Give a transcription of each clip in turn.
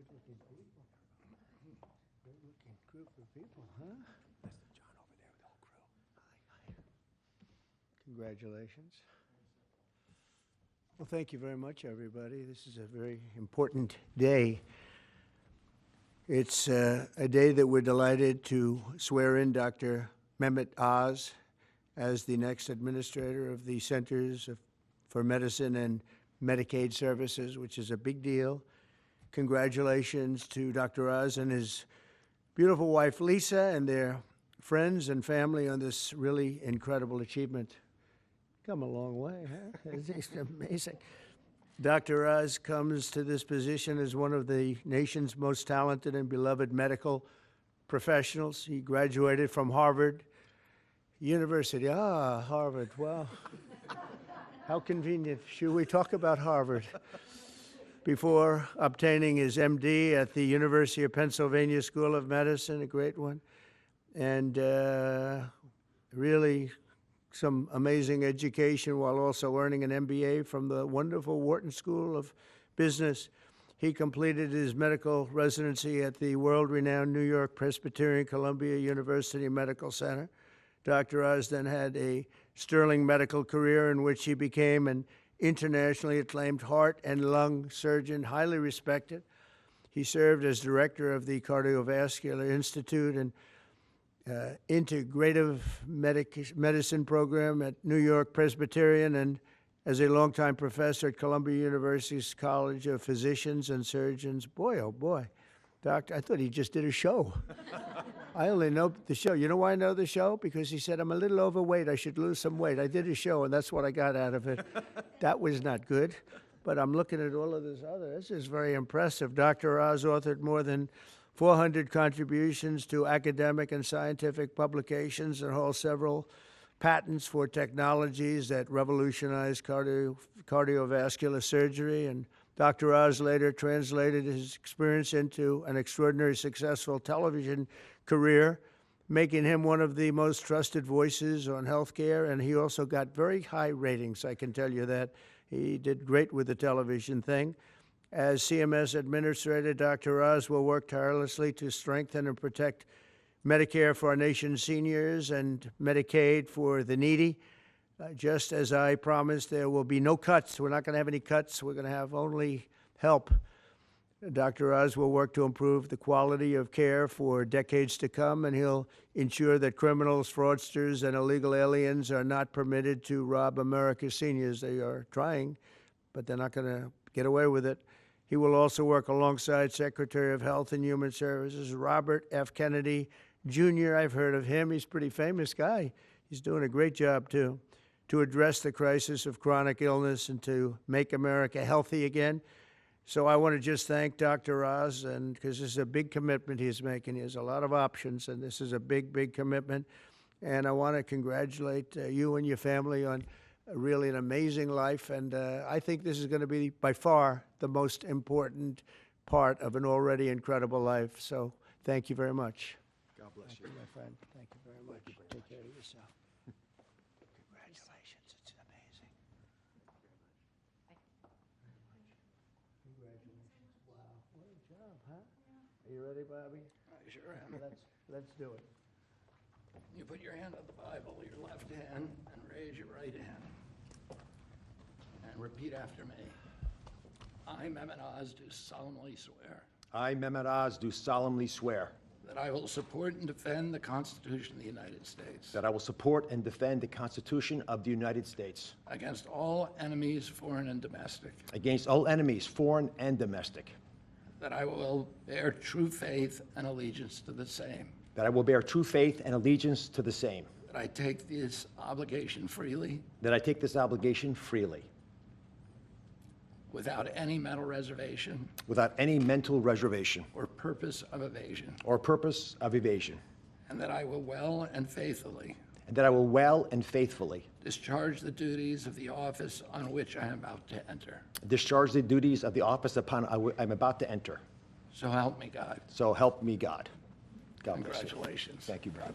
Good-looking people. Good-looking group of people, huh? That's the John over there with the whole crew. Hi. Congratulations. Well, thank you very much, everybody. This is a very important day. It's a day that we're delighted to swear in Dr. Mehmet Oz as the next administrator of the Centers for Medicine and Medicaid Services, which is a big deal. Congratulations to Dr. Oz and his beautiful wife, Lisa, and their friends and family on this really incredible achievement. Come a long way, huh? It's amazing. Dr. Oz comes to this position as one of the nation's most talented and beloved medical professionals. He graduated from Harvard University. Ah, Harvard, wow. How convenient. Should we talk about Harvard? Before obtaining his MD at the University of Pennsylvania School of Medicine, a great one, and really some amazing education while also earning an MBA from the wonderful Wharton School of Business. He completed his medical residency at the world-renowned New York Presbyterian Columbia University Medical Center. Dr. Oz then had a sterling medical career in which he became an internationally acclaimed heart and lung surgeon, highly respected. He served as director of the Cardiovascular Institute and Integrative Medicine program at New York Presbyterian, and as a longtime professor at Columbia University's College of Physicians and Surgeons. Boy, oh boy, doctor, I thought he just did a show. I only know the show. You know why I know the show? Because he said, I'm a little overweight, I should lose some weight. I did a show, and that's what I got out of it. That was not good. But I'm looking at all of this other. This is very impressive. Dr. Oz authored more than 400 contributions to academic and scientific publications and holds several patents for technologies that revolutionize cardiovascular surgery. And Dr. Oz later translated his experience into an extraordinarily successful television career, making him one of the most trusted voices on healthcare. And he also got very high ratings, I can tell you that. He did great with the television thing. As CMS Administrator, Dr. Oz will work tirelessly to strengthen and protect Medicare for our nation's seniors and Medicaid for the needy. Just as I promised, there will be no cuts. We're not going to have any cuts. We're going to have only help. Dr. Oz will work to improve the quality of care for decades to come, and he'll ensure that criminals, fraudsters, and illegal aliens are not permitted to rob America's seniors. They are trying, but they're not going to get away with it. He will also work alongside Secretary of Health and Human Services, Robert F. Kennedy Jr. I've heard of him. He's a pretty famous guy. He's doing a great job, too, to address the crisis of chronic illness and to make America healthy again. So I want to just thank Dr. Oz, and because this is a big commitment he's making. He has a lot of options, and this is a big, big commitment. And I want to congratulate you and your family on really an amazing life, and I think this is going to be by far the most important part of an already incredible life. So thank you very much. God bless you. My friend, thank you very much. Take care of yourself. Congratulations, it's amazing. Congratulations. Wow, what a job, huh? Are you ready, Bobby? I sure am. Let's do it. You put your hand on the Bible, your left hand, and raise your right hand. And repeat after me. I, Mehmet Oz, do solemnly swear I, Mehmet Oz, do solemnly swear that I will support and defend the Constitution of the United States that I will support and defend the Constitution of the United States against all enemies, foreign and domestic, against all enemies, foreign and domestic, that I will bear true faith and allegiance to the same, that I will bear true faith and allegiance to the same, that I take this obligation freely that I take this obligation freely, without any mental reservation without any mental reservation or purpose of evasion, or purpose of evasion, and that I will well and faithfully and that I will well and faithfully discharge the duties of the office on which I am about to enter. discharge the duties of the office upon I'm about to enter. So help me God. So help me God. God bless you. Congratulations. Thank you, brother.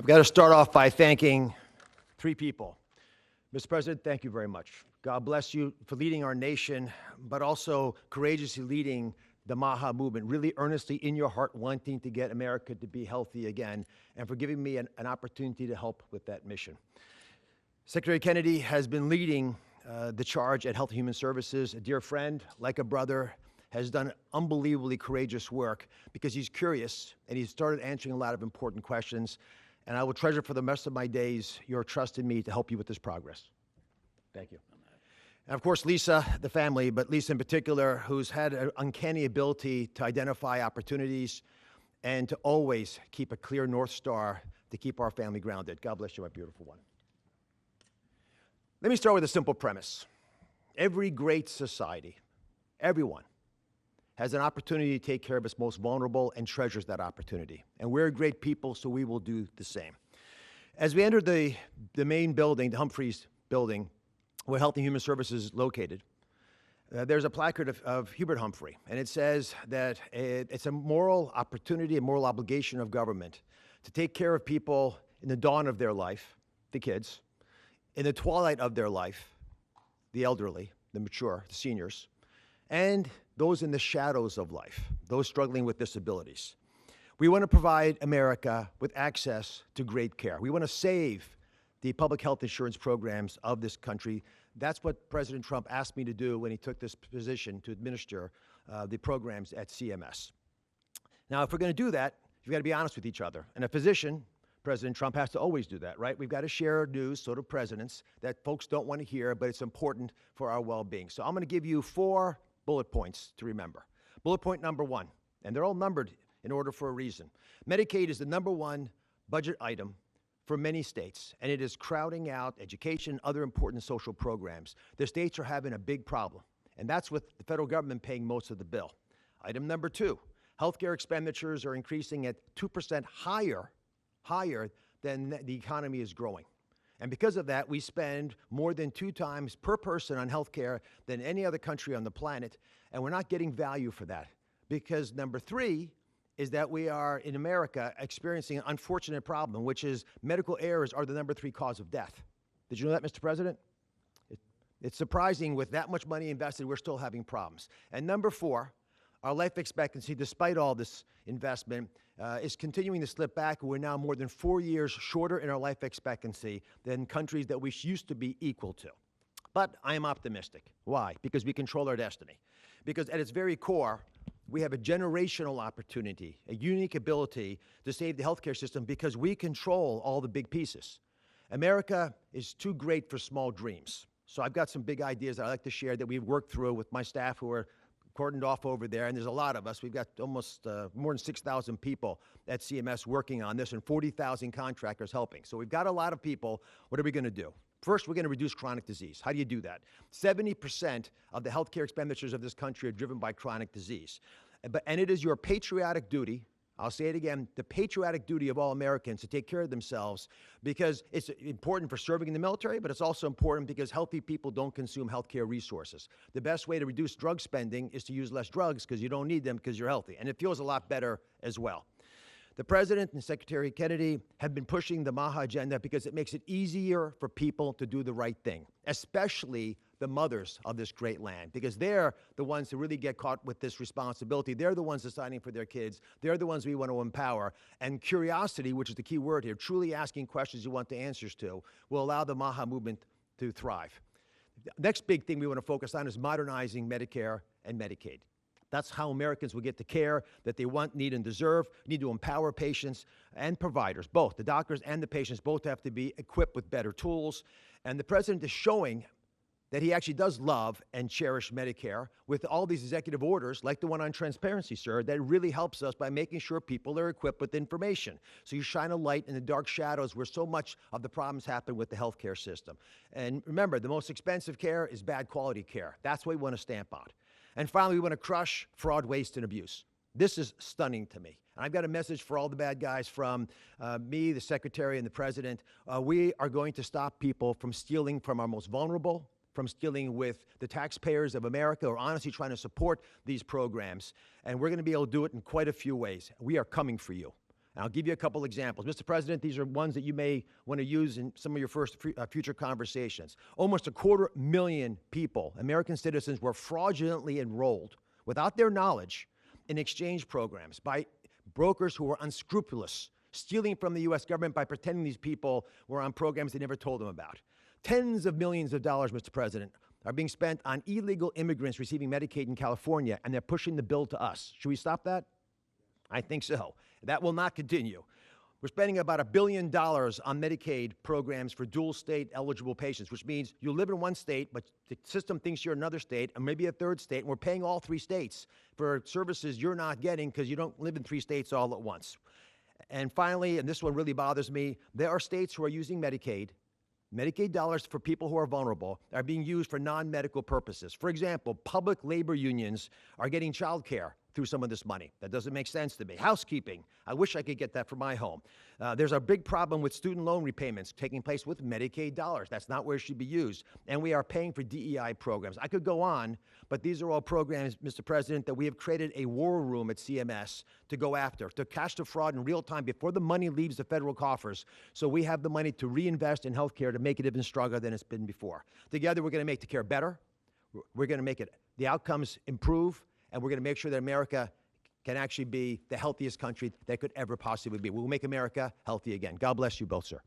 I've got to start off by thanking three people. Mr. President, thank you very much. God bless you for leading our nation, but also courageously leading the MAHA movement, really earnestly in your heart wanting to get America to be healthy again, and for giving me an opportunity to help with that mission. Secretary Kennedy has been leading the charge at Health and Human Services. A dear friend, like a brother, has done unbelievably courageous work because he's curious and he's started answering a lot of important questions. And I will treasure for the rest of my days your trust in me to help you with this progress. Thank you. And of course, Lisa, the family, but Lisa in particular, who's had an uncanny ability to identify opportunities and to always keep a clear North Star to keep our family grounded. God bless you, my beautiful one. Let me start with a simple premise. Every great society, everyone, has an opportunity to take care of its most vulnerable and treasures that opportunity. And we're great people, so we will do the same. As we entered the main building, the Humphreys building, where Health and Human Services is located, there's a placard of Hubert Humphrey, and it says that it's a moral opportunity, a moral obligation of government to take care of people in the dawn of their life, the kids, in the twilight of their life, the elderly, the mature, the seniors, and those in the shadows of life, those struggling with disabilities. We want to provide America with access to great care. We want to save the public health insurance programs of this country. That's what President Trump asked me to do when he took this position to administer the programs at CMS. Now, if we're going to do that, we've got to be honest with each other. And a physician, President Trump, has to always do that, right? We've got to share news, so do presidents, that folks don't want to hear, but it's important for our well-being. So I'm going to give you 4 bullet points to remember. Bullet point number 1, and they're all numbered in order for a reason. Medicaid is the #1 budget item for many states, and it is crowding out education, other important social programs. The states are having a big problem, and that's with the federal government paying most of the bill. Item number 2, healthcare expenditures are increasing at 2% higher than the economy is growing. And because of that, we spend more than 2 times per person on healthcare than any other country on the planet, and we're not getting value for that. Because number 3 is that we are, in America, experiencing an unfortunate problem, which is medical errors are the number 3 cause of death. Did you know that, Mr. President? It's surprising with that much money invested, we're still having problems. And number 4, our life expectancy, despite all this investment, is continuing to slip back. We're now more than 4 years shorter in our life expectancy than countries that we used to be equal to. But I am optimistic. Why? Because we control our destiny. Because at its very core, we have a generational opportunity, a unique ability to save the healthcare system because we control all the big pieces. America is too great for small dreams. So I've got some big ideas that I'd like to share that we've worked through with my staff who are cordoned off over there, and there's a lot of us. We've got almost more than 6,000 people at CMS working on this and 40,000 contractors helping. So we've got a lot of people. What are we going to do? First, we're going to reduce chronic disease. How do you do that? 70% of the healthcare expenditures of this country are driven by chronic disease. And it is your patriotic duty, I'll say it again, the patriotic duty of all Americans to take care of themselves because it's important for serving in the military, but it's also important because healthy people don't consume healthcare resources. The best way to reduce drug spending is to use less drugs because you don't need them because you're healthy. And it feels a lot better as well. The President and Secretary Kennedy have been pushing the MAHA agenda because it makes it easier for people to do the right thing, especially the mothers of this great land, because they're the ones who really get caught with this responsibility. They're the ones deciding for their kids. They're the ones we want to empower. And curiosity, which is the key word here, truly asking questions you want the answers to, will allow the MAHA movement to thrive. The next big thing we want to focus on is modernizing Medicare and Medicaid. That's how Americans will get the care that they want, need, and deserve. We need to empower patients and providers, both. The doctors and the patients both have to be equipped with better tools. And the President is showing that he actually does love and cherish Medicare with all these executive orders, like the one on transparency, sir, that really helps us by making sure people are equipped with information. So you shine a light in the dark shadows where so much of the problems happen with the healthcare system. And remember, the most expensive care is bad quality care. That's what we want to stamp out. And finally, we want to crush fraud, waste, and abuse. This is stunning to me. And I've got a message for all the bad guys from me, the Secretary, and the President. We are going to stop people from stealing from our most vulnerable, from stealing with the taxpayers of America, or honestly trying to support these programs. And we're going to be able to do it in quite a few ways. We are coming for you. And I'll give you a couple examples. Mr. President, these are ones that you may want to use in some of your future conversations. Almost 250,000 people, American citizens, were fraudulently enrolled without their knowledge in exchange programs by brokers who were unscrupulous, stealing from the U.S. government by pretending these people were on programs they never told them about. Tens of millions of dollars, Mr. President, are being spent on illegal immigrants receiving Medicaid in California, and they're pushing the bill to us. Should we stop that? I think so. That will not continue. We're spending about $1 billion on Medicaid programs for dual state eligible patients, which means you live in one state, but the system thinks you're another state, and maybe a third state, and we're paying all 3 states for services you're not getting because you don't live in 3 states all at once. And finally, and this one really bothers me, there are states who are using Medicaid dollars for people who are vulnerable are being used for non-medical purposes. For example, public labor unions are getting child care through some of this money. That doesn't make sense to me. Housekeeping, I wish I could get that for my home. There's a big problem with student loan repayments taking place with Medicaid dollars. That's not where it should be used. And we are paying for DEI programs. I could go on, but these are all programs, Mr. President, that we have created a war room at CMS to go after, to catch the fraud in real time before the money leaves the federal coffers, so we have the money to reinvest in health care to make it even stronger than it's been before. Together, we're going to make the care better. We're going to make the outcomes improve, and we're going to make sure that America can actually be the healthiest country that could ever possibly be. We'll make America healthy again. God bless you both, sir.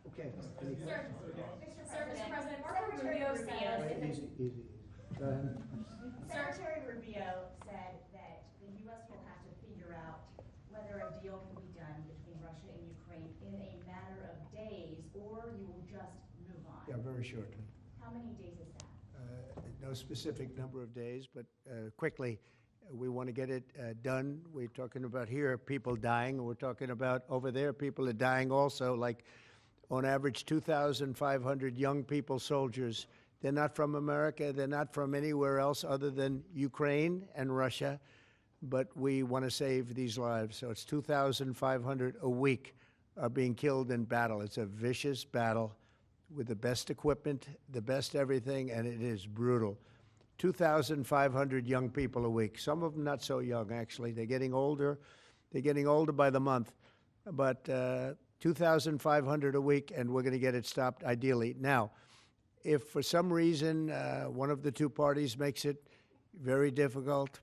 Okay. Mr. President, Secretary Rubio said that the U.S. will have to figure out whether a deal can be done between Russia and Ukraine in a matter of days, or you will just move on. Yeah, very shortly. How many days is that? No specific number of days, but quickly. We want to get it done. We're talking about here people dying. We're talking about over there people are dying also, like on average 2,500 young people, soldiers. They're not from America. They're not from anywhere else other than Ukraine and Russia, but we want to save these lives. So it's 2,500 a week are being killed in battle. It's a vicious battle with the best equipment, the best everything, and it is brutal. 2,500 young people a week. Some of them not so young, actually. They're getting older. They're getting older by the month. But 2,500 a week, and we're going to get it stopped ideally. Now, if for some reason one of the two parties makes it very difficult,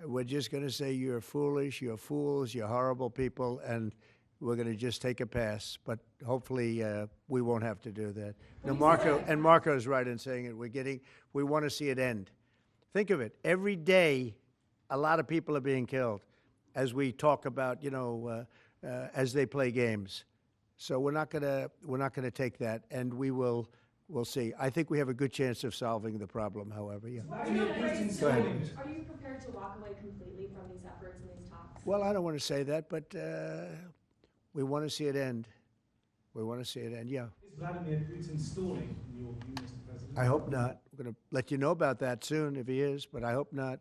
we're just going to say you're foolish, you're fools, you're horrible people, and we're going to just take a pass. But hopefully we won't have to do that. Now, Marco's right in saying it. We want to see it end. Think of it. Every day, a lot of people are being killed as we talk about, as they play games. So we're not gonna take that, and we'll see. I think we have a good chance of solving the problem. However, yeah. Go ahead. Are you prepared to walk away completely from these efforts and these talks? Well, I don't want to say that, but we want to see it end. We want to see it end. Yeah. Is Vladimir Putin stalling, in your view, Mr. President? I hope not. We're going to let you know about that soon if he is, but I hope not.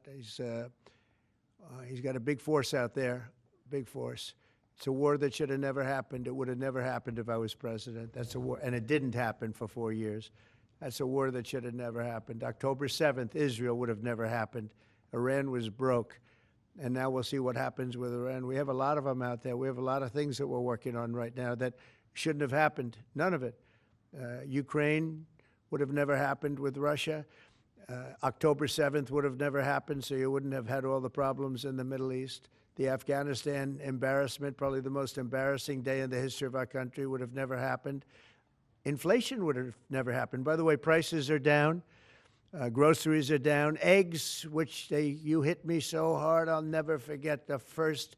He's got a big force out there, big force. It's a war that should have never happened. It would have never happened if I was president. That's a war, and it didn't happen for 4 years. That's a war that should have never happened. October 7th, Israel would have never happened. Iran was broke, and now we'll see what happens with Iran. We have a lot of them out there. We have a lot of things that we're working on right now that shouldn't have happened, none of it. Ukraine would have never happened with Russia. October 7th would have never happened, so you wouldn't have had all the problems in the Middle East. The Afghanistan embarrassment, probably the most embarrassing day in the history of our country, would have never happened. Inflation would have never happened. By the way, prices are down. Groceries are down. Eggs, which you hit me so hard, I'll never forget the first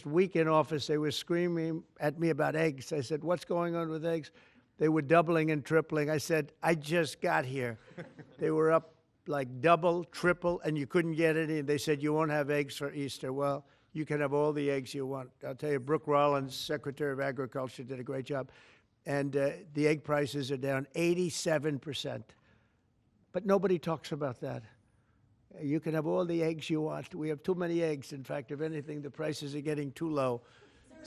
week in office, they were screaming at me about eggs. I said, what's going on with eggs? They were doubling and tripling. I said, I just got here. They were up like double, triple, and you couldn't get any. They said, you won't have eggs for Easter. Well, you can have all the eggs you want. I'll tell you, Brooke Rollins, Secretary of Agriculture, did a great job. And the egg prices are down 87%. But nobody talks about that. You can have all the eggs you want. We have too many eggs. In fact, if anything, the prices are getting too low.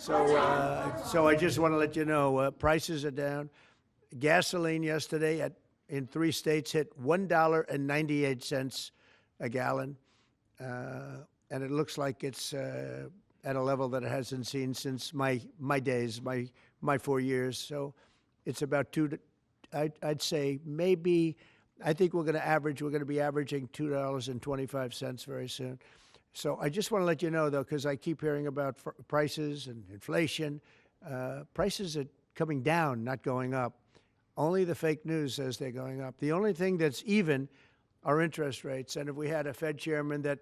So I just want to let you know, prices are down. Gasoline yesterday in 3 states hit $1.98 a gallon, and it looks like it's at a level that it hasn't seen since my days, my 4 years. So it's about I'd say maybe. I think we're going to be averaging $2.25 very soon. So I just want to let you know, though, because I keep hearing about prices and inflation. Prices are coming down, not going up. Only the fake news says they're going up. The only thing that's even are interest rates. And if we had a Fed chairman that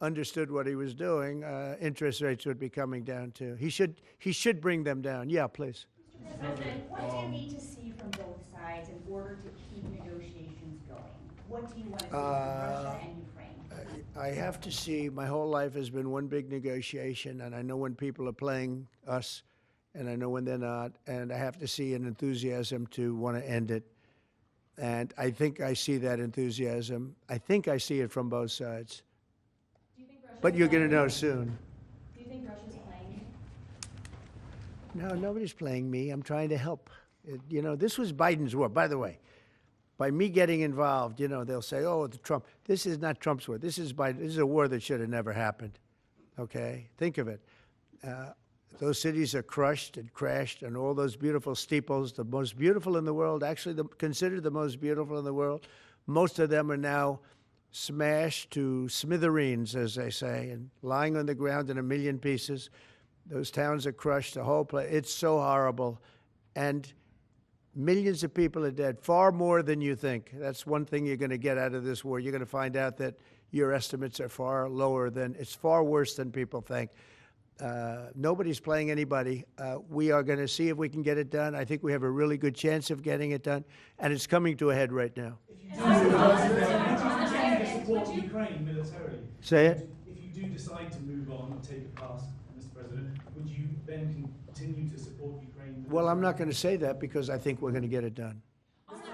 understood what he was doing, interest rates would be coming down too. He should bring them down. Yeah, please. Mr. President, what do you need to see from both sides in order to keep negotiations going? What do you want to see from Russia and Ukraine? I have to see. My whole life has been one big negotiation, and I know when people are playing us, and I know when they're not, and I have to see an enthusiasm to want to end it. And I think I see that enthusiasm. I think I see it from both sides. Do you think Russia's But you're going to playing- know soon. Do you think Russia's playing? No, nobody's playing me. I'm trying to help. This was Biden's war. By the way, by me getting involved, they'll say, oh, Trump. This is not Trump's war. This is Biden. This is a war that should have never happened. Okay? Think of it. Those cities are crushed and crashed, and all those beautiful steeples, the most beautiful in the world, actually considered the most beautiful in the world, most of them are now smashed to smithereens, as they say, and lying on the ground in a million pieces. Those towns are crushed, the whole place. It's so horrible. And millions of people are dead, far more than you think. That's one thing you're going to get out of this war. You're going to find out that your estimates are far lower it's far worse than people think. Nobody's playing anybody. We are going to see if we can get it done. I think we have a really good chance of getting it done, and it's coming to a head right now. If you do support Ukraine militarily, Say it. if you do decide to move on and take a pass, Mr. President, would you then continue to support Ukraine? Well, I'm not going to say that because I think we're going to get it done. There's a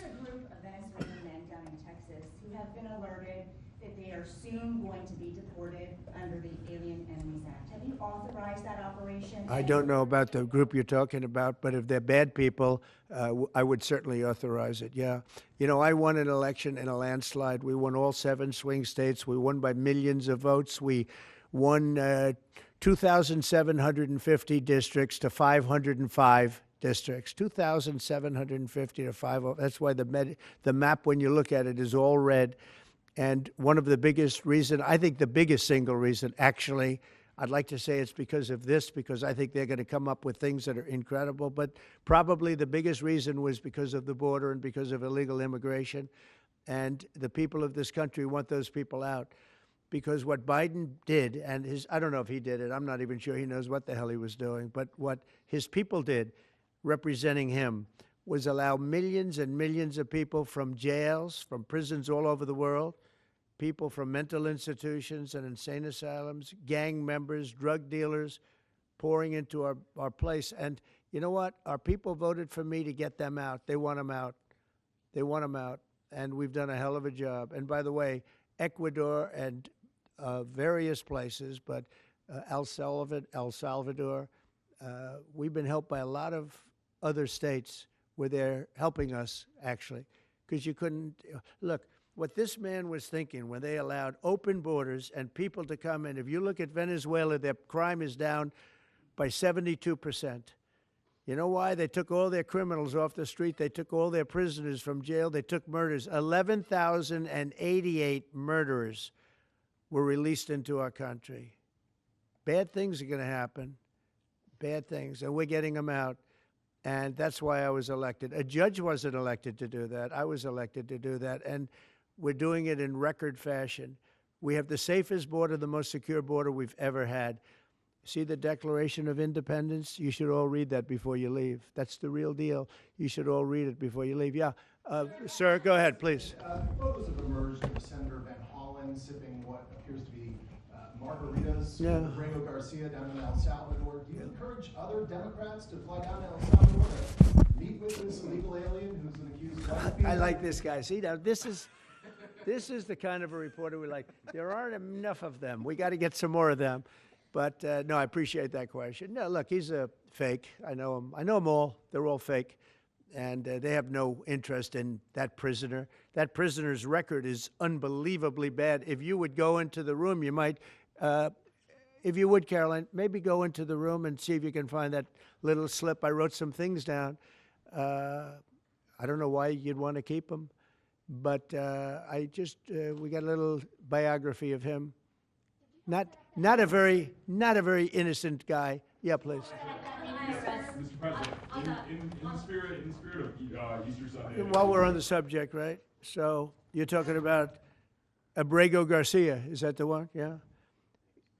group of Venezuelan men down in Texas who have been alerted that they are soon going to be deported under the Alien Enemies Act. Have you authorized that operation? I don't know about the group you're talking about, but if they're bad people, I would certainly authorize it, yeah. I won an election in a landslide. We won all 7 swing states. We won by millions of votes. We won 2,750 districts to 505 districts. 2,750 to 505. That's why the map, when you look at it, is all red. And one of the biggest reason, I think the biggest single reason, actually, I'd like to say it's because of this, because I think they're going to come up with things that are incredible. But probably the biggest reason was because of the border and because of illegal immigration. And the people of this country want those people out. Because what Biden did, and I don't know if he did it, I'm not even sure he knows what the hell he was doing, but what his people did, representing him, was allow millions and millions of people from jails, from prisons all over the world, people from mental institutions and insane asylums, gang members, drug dealers, pouring into our place. And you know what? Our people voted for me to get them out. They want them out. They want them out. And we've done a hell of a job. And by the way, Ecuador and various places, but El Salvador, we've been helped by a lot of other states where they're helping us, actually, because you couldn't look. What this man was thinking when they allowed open borders and people to come in, if you look at Venezuela, their crime is down by 72%. You know why? They took all their criminals off the street. They took all their prisoners from jail. They took murders. 11,088 murderers were released into our country. Bad things are going to happen. Bad things. And we're getting them out. And that's why I was elected. A judge wasn't elected to do that. I was elected to do that. And we're doing it in record fashion. We have the safest border, the most secure border we've ever had. See the Declaration of Independence? You should all read that before you leave. That's the real deal. You should all read it before you leave. Yeah. Sir, go ahead, please. Photos have emerged of Senator Van Hollen sipping what appears to be margaritas with Rango Garcia down in El Salvador. Do you encourage other Democrats to fly down to El Salvador to meet with this illegal alien who's an accused drug I like this guy. See, now this is This is the kind of a reporter we like. There aren't enough of them. We got to get some more of them. But no, I appreciate that question. No, look, he's a fake. I know him. I know them all. They're all fake. And they have no interest in that prisoner. That prisoner's record is unbelievably bad. If you would go into the room, you might, if you would, Caroline, maybe go into the room and see if you can find that little slip. I wrote some things down. I don't know why you'd want to keep him, but we got a little biography of him. Not a very innocent guy. Yeah, please. Mr. President, in the spirit of Easter Sunday. While we're on the subject, right? So you're talking about Abrego Garcia. Is that the one? Yeah.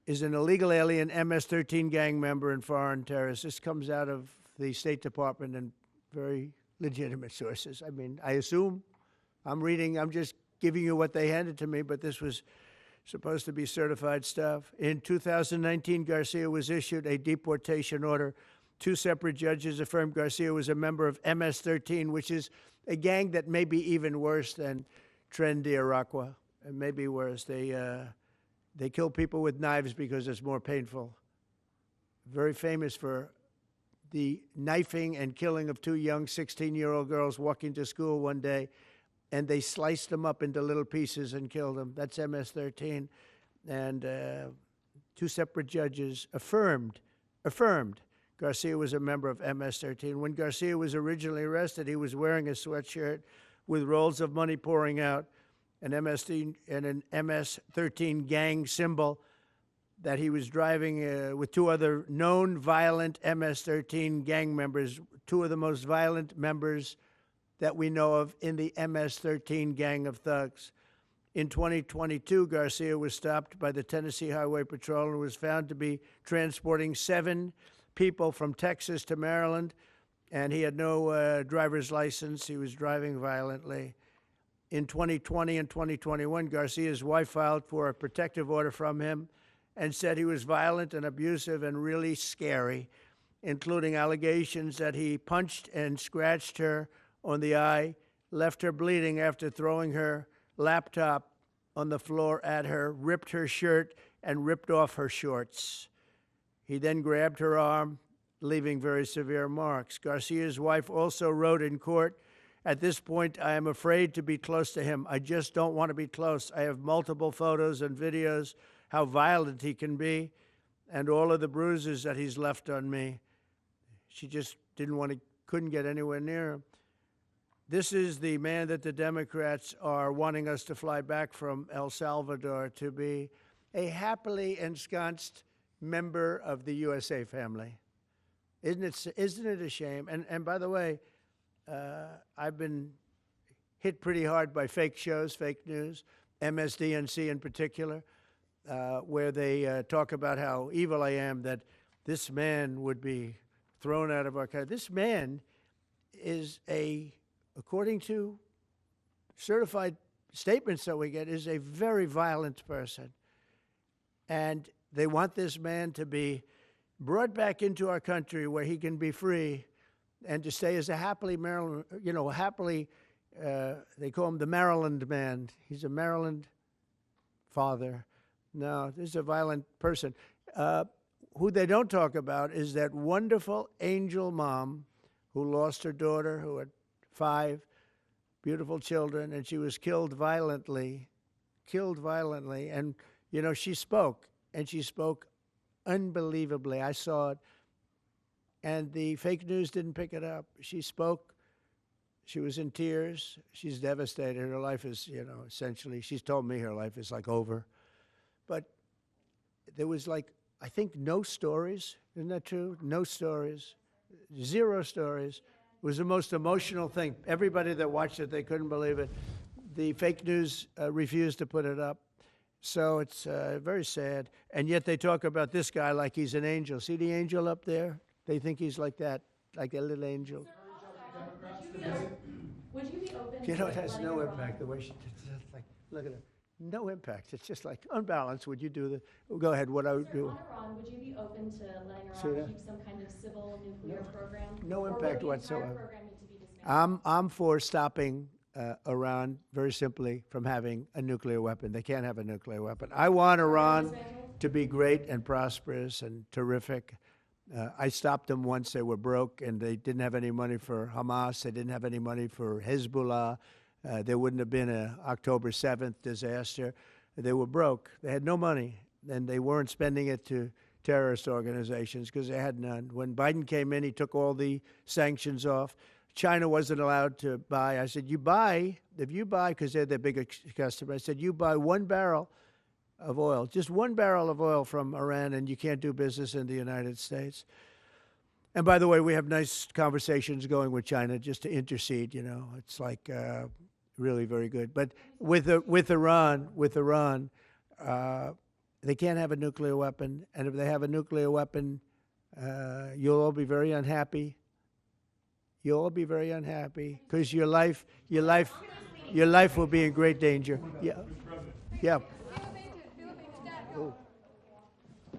Is an illegal alien MS-13 gang member and foreign terrorist. This comes out of the State Department and very legitimate sources. I mean, I assume I'm just giving you what they handed to me, but this was supposed to be certified stuff. In 2019, Garcia was issued a deportation order. 2 separate judges affirmed Garcia was a member of MS-13, which is a gang that may be even worse than Tren de Aragua, and maybe worse. They kill people with knives because it's more painful. Very famous for the knifing and killing of 2 young 16-year-old girls walking to school one day, and they sliced them up into little pieces and killed them. That's MS-13. And 2 separate judges affirmed Garcia was a member of MS-13. When Garcia was originally arrested, he was wearing a sweatshirt with rolls of money pouring out, an MS-13 gang symbol that he was driving with 2 other known violent MS-13 gang members, 2 of the most violent members that we know of in the MS-13 gang of thugs. In 2022, Garcia was stopped by the Tennessee Highway Patrol and was found to be transporting 7 people from Texas to Maryland, and he had no driver's license. He was driving violently. In 2020 and 2021, Garcia's wife filed for a protective order from him and said he was violent and abusive and really scary, including allegations that he punched and scratched her on the eye, left her bleeding after throwing her laptop on the floor at her, ripped her shirt, and ripped off her shorts. He then grabbed her arm, leaving very severe marks. Garcia's wife also wrote in court, "At this point, I am afraid to be close to him. I just don't want to be close. I have multiple photos and videos, how violent he can be, and all of the bruises that he's left on me." She just couldn't get anywhere near him. This is the man that the Democrats are wanting us to fly back from El Salvador to be a happily ensconced member of the USA family. Isn't it a shame? And by the way, I've been hit pretty hard by fake shows, fake news, MSDNC in particular, where they talk about how evil I am, that this man would be thrown out of our country. This man is according to certified statements that we get, is a very violent person. And they want this man to be brought back into our country where he can be free and to stay as a happily Maryland, they call him the Maryland man. He's a Maryland father. No, this is a violent person. Who they don't talk about is that wonderful angel mom who lost her daughter, who had 5 beautiful children, and she was killed violently. And, she spoke, and she spoke unbelievably. I saw it. And the fake news didn't pick it up. She spoke. She was in tears. She's devastated. Her life is, essentially, she's told me her life is like over. But there was I think no stories. Isn't that true? No stories. 0 stories. It was the most emotional thing. Everybody that watched it, they couldn't believe it. The fake news refused to put it up. So it's very sad. And yet they talk about this guy like he's an angel. See the angel up there? They think he's like that, like a little angel. Would you be open It has no impact the way she did it. Look at her. No impact. It's just unbalanced. Would you do the? Go ahead. What I would do. On Iran, would you be open to letting See Iran that? keep some kind of civil nuclear program? No Or would impact the entire whatsoever. program need to be dismantled? I'm for stopping Iran, very simply, from having a nuclear weapon. They can't have a nuclear weapon. I want Iran to be great and prosperous and terrific. I stopped them once they were broke and they didn't have any money for Hamas. They didn't have any money for Hezbollah. There wouldn't have been an October 7th disaster. They were broke. They had no money, and they weren't spending it to terrorist organizations because they had none. When Biden came in, he took all the sanctions off. China wasn't allowed to buy. I said, if you buy, because they're their biggest customer, I said, you buy 1 barrel of oil, just 1 barrel of oil from Iran, and you can't do business in the United States. And by the way, we have nice conversations going with China just to intercede, you know. It's like really very good. But with Iran, they can't have a nuclear weapon. And if they have a nuclear weapon, you'll all be very unhappy. You'll all be very unhappy because your life will be in great danger. Yeah. Yeah. Oh.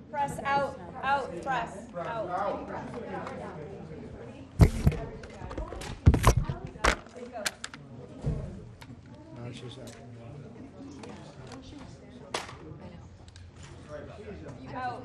Press out, press out. No, she's not. Out.